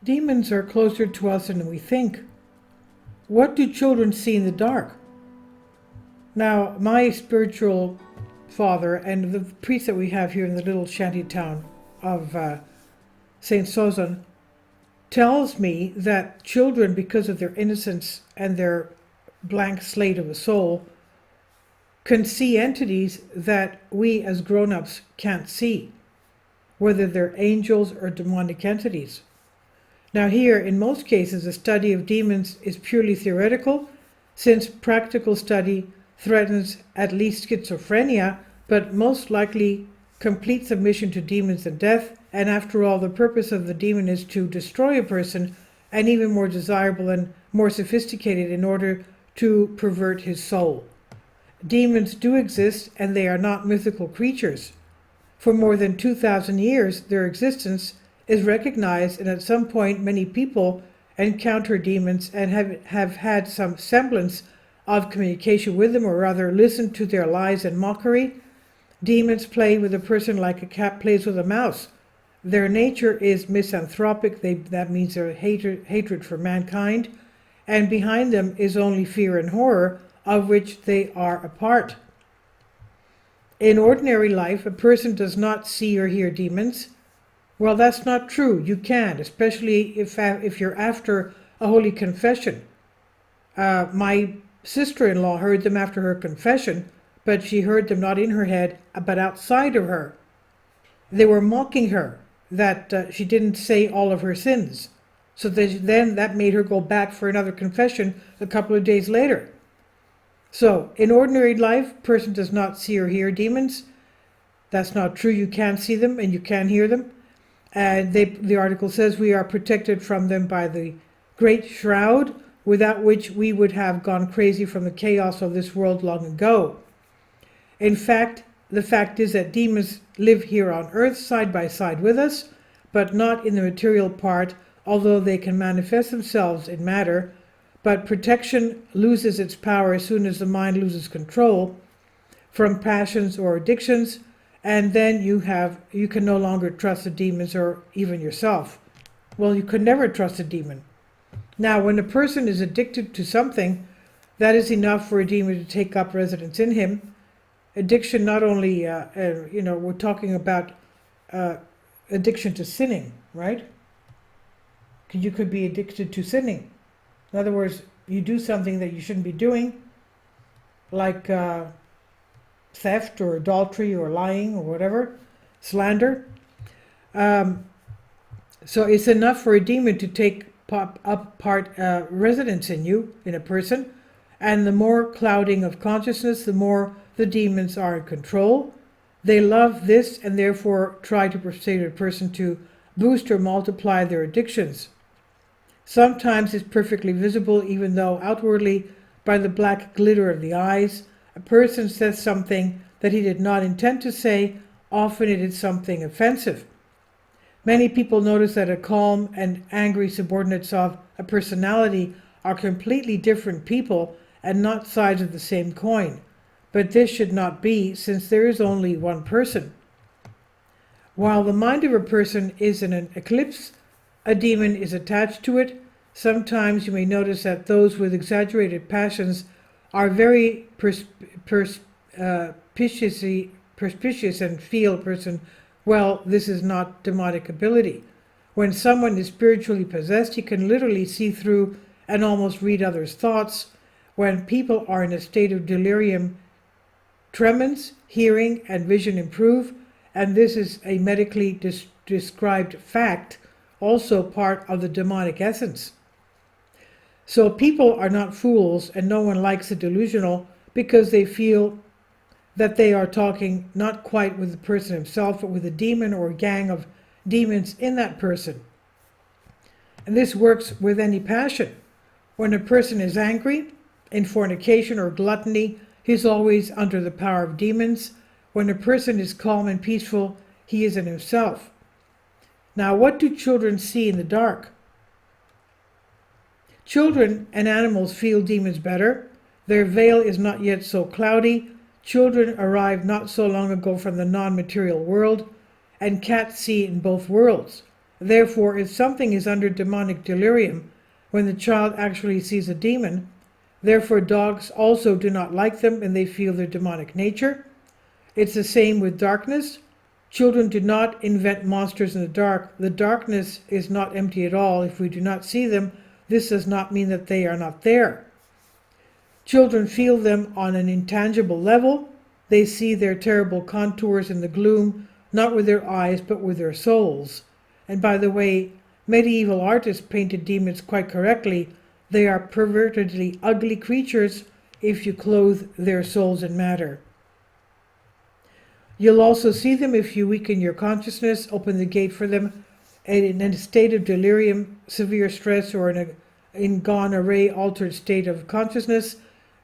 Demons are closer to us than we think. What do children see in the dark? Now, my spiritual father and the priest that we have here in the little shanty town of St. Sozan tells me that children, because of their innocence and their blank slate of a soul, can see entities that we as grown-ups can't see, whether they're angels or demonic entities. Now here, in most cases, the study of demons is purely theoretical, since practical study threatens at least schizophrenia, but most likely complete submission to demons and death, and after all, the purpose of the demon is to destroy a person, and even more desirable and more sophisticated in order to pervert his soul. Demons do exist, and they are not mythical creatures. For more than 2,000 years, their existence is recognized, and at some point many people encounter demons and have had some semblance of communication with them, or rather listen to their lies and mockery. Demons play with a person like a cat plays with a mouse. Their nature is misanthropic, that means their hatred for mankind, and behind them is only fear and horror, of which they are a part. In ordinary life, a person does not see or hear demons. Well, that's not true. You can, especially if you're after a holy confession. My sister-in-law heard them after her confession, but she heard them not in her head, but outside of her. They were mocking her that she didn't say all of her sins. So then that made her go back for another confession a couple of days later. So, in ordinary life, a person does not see or hear demons. That's not true. You can see them and you can hear them. And the article says we are protected from them by the great shroud, without which we would have gone crazy from the chaos of this world long ago. In fact, the fact is that demons live here on earth side by side with us, but not in the material part, although they can manifest themselves in matter. But protection loses its power as soon as the mind loses control from passions or addictions, and then you can no longer trust the demons or even yourself. Well, you could never trust a demon. Now, when a person is addicted to something, that is enough for a demon to take up residence in him. Addiction not only, we're talking about addiction to sinning, right? You could be addicted to sinning. In other words, you do something that you shouldn't be doing, like theft or adultery or lying or whatever, slander. So it's enough for a demon to take residence in you, in a person, and the more clouding of consciousness, the more the demons are in control. They love this and therefore try to persuade a person to boost or multiply their addictions. Sometimes it's perfectly visible, even though outwardly, by the black glitter of the eyes, a person says something that he did not intend to say. Often it is something offensive. Many people notice that a calm and angry subordinates of a personality are completely different people and not sides of the same coin. But this should not be, since there is only one person. While the mind of a person is in an eclipse, a demon is attached to it. Sometimes you may notice that those with exaggerated passions are very perspicuous and feel a person, well, this is not demonic ability. When someone is spiritually possessed, he can literally see through and almost read others' thoughts. When people are in a state of delirium tremens, hearing and vision improve, and this is a medically described fact, also part of the demonic essence. So people are not fools, and no one likes the delusional because they feel that they are talking not quite with the person himself, but with a demon or a gang of demons in that person. And this works with any passion. When a person is angry, in fornication or gluttony, he's always under the power of demons. When a person is calm and peaceful, he is in himself. Now, what do children see in the dark? Children and animals feel demons better. Their veil is not yet so cloudy. Children arrived not so long ago from the non-material world, and cats see in both worlds. Therefore, if something is under demonic delirium when the child actually sees a demon, therefore dogs also do not like them and they feel their demonic nature. It's the same with darkness. Children do not invent monsters in the dark. The darkness is not empty at all. If we do not see them, this does not mean that they are not there. Children feel them on an intangible level. They see their terrible contours in the gloom, not with their eyes, but with their souls. And by the way, medieval artists painted demons quite correctly. They are pervertedly ugly creatures if you clothe their souls in matter. You'll also see them if you weaken your consciousness, open the gate for them, and in a state of delirium, severe stress, or in gone array, altered state of consciousness.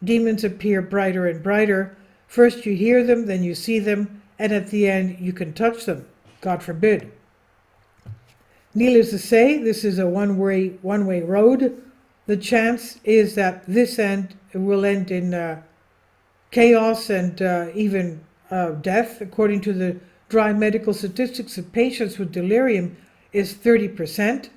Demons appear brighter and brighter. First you hear them, then you see them, and at the end you can touch them. God forbid. Needless to say, this is a one-way road. The chance is that this end will end in chaos and even death. According to the dry medical statistics of patients with delirium is 30%.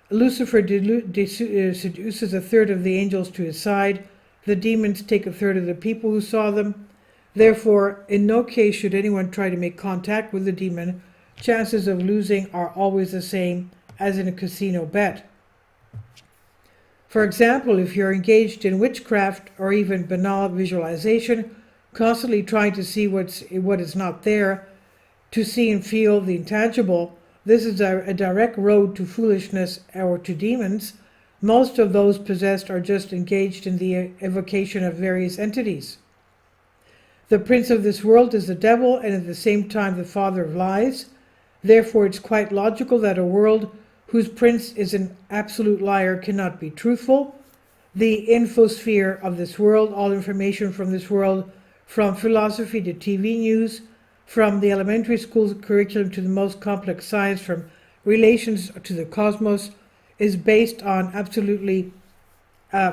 Lucifer seduces a third of the angels to his side. The demons take a third of the people who saw them. Therefore, in no case should anyone try to make contact with the demon. Chances of losing are always the same as in a casino bet. For example, if you're engaged in witchcraft or even banal visualization, constantly trying to see what is not there, to see and feel the intangible, this is a direct road to foolishness or to demons. Most of those possessed are just engaged in the evocation of various entities. The prince of this world is the devil and at the same time the father of lies. Therefore, it's quite logical that a world whose prince is an absolute liar cannot be truthful. The infosphere of this world, all information from this world, from philosophy to TV news, from the elementary school curriculum to the most complex science, from relations to the cosmos, is based on absolutely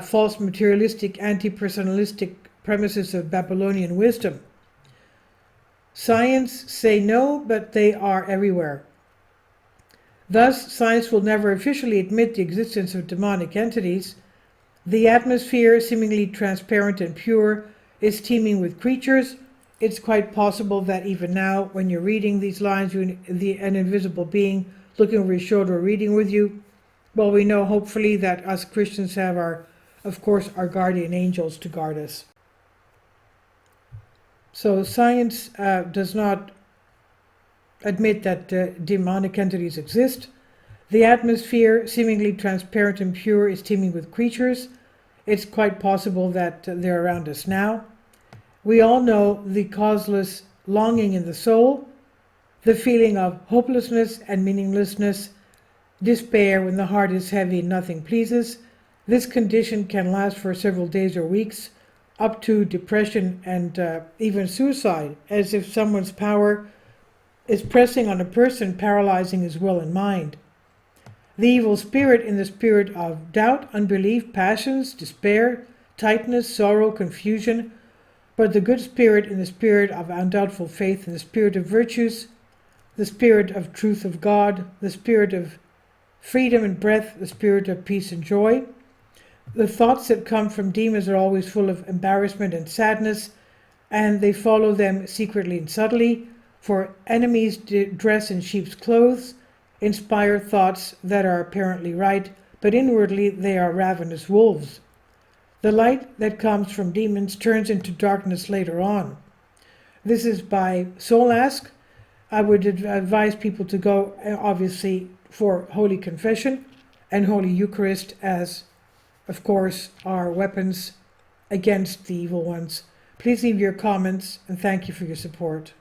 false materialistic, anti-personalistic premises of Babylonian wisdom. Science say no, but they are everywhere. Thus, science will never officially admit the existence of demonic entities. The atmosphere, seemingly transparent and pure, is teeming with creatures. It's quite possible that even now, when you're reading these lines, an invisible being looking over your shoulder reading with you. Well, we know hopefully that us Christians have of course, our guardian angels to guard us. So science does not admit that demonic entities exist. The atmosphere, seemingly transparent and pure, is teeming with creatures. It's quite possible that they're around us now. We all know the causeless longing in the soul, the feeling of hopelessness and meaninglessness, despair when the heart is heavy and nothing pleases. This condition can last for several days or weeks, up to depression and even suicide, as if someone's power is pressing on a person, paralyzing his will and mind. The evil spirit in the spirit of doubt, unbelief, passions, despair, tightness, sorrow, confusion, but the good spirit in the spirit of undoubtful faith, in the spirit of virtues, the spirit of truth of God, the spirit of freedom and breath, the spirit of peace and joy. The thoughts that come from demons are always full of embarrassment and sadness, and they follow them secretly and subtly, for enemies dress in sheep's clothes, inspire thoughts that are apparently right, but inwardly they are ravenous wolves. The light that comes from demons turns into darkness later on. This is by Soul Ask. I would advise people to go, obviously, for Holy Confession and Holy Eucharist as, of course, are weapons against the evil ones. Please leave your comments, and thank you for your support.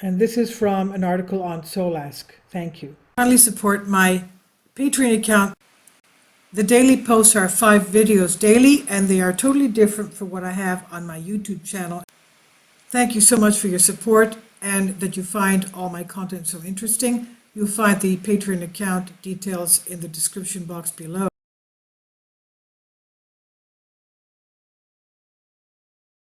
And this is from an article on Soul Ask. Thank you. Kindly support my Patreon account. The daily posts are 5 videos daily, and they are totally different from what I have on my YouTube channel. Thank you so much for your support and that you find all my content so interesting. You'll find the Patreon account details in the description box below.